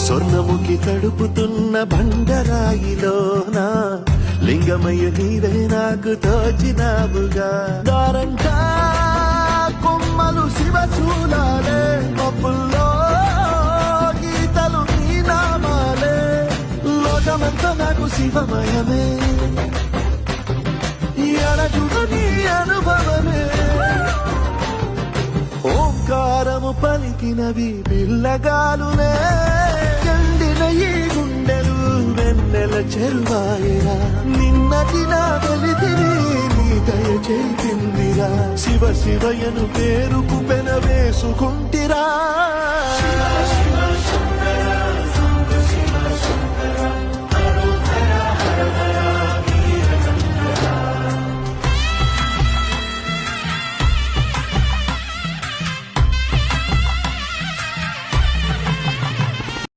స్వర్ణముఖి తడుపుతున్న బండరాయిలోన లింగమయ్య నీవే నాకు తోచినావుగా. దారంటా కొమ్మలు శివశూలాలే, మబ్బుల్లో గీతలు నీ నామాలే, లోకమంతా నాకు శివమయమే, ఎడజుడు నీ అనుభవమే. ఓంకారము పలికినవి పిల్లగాలునే, ఎండిన ఈ గుండెలు వెన్నెల చెరువాయిరా. నిన్నటి నా వెలితిని నీ దయ చేయిందిరా, శివ శివయను పేరుకు పెన వేసుకుంటిరా.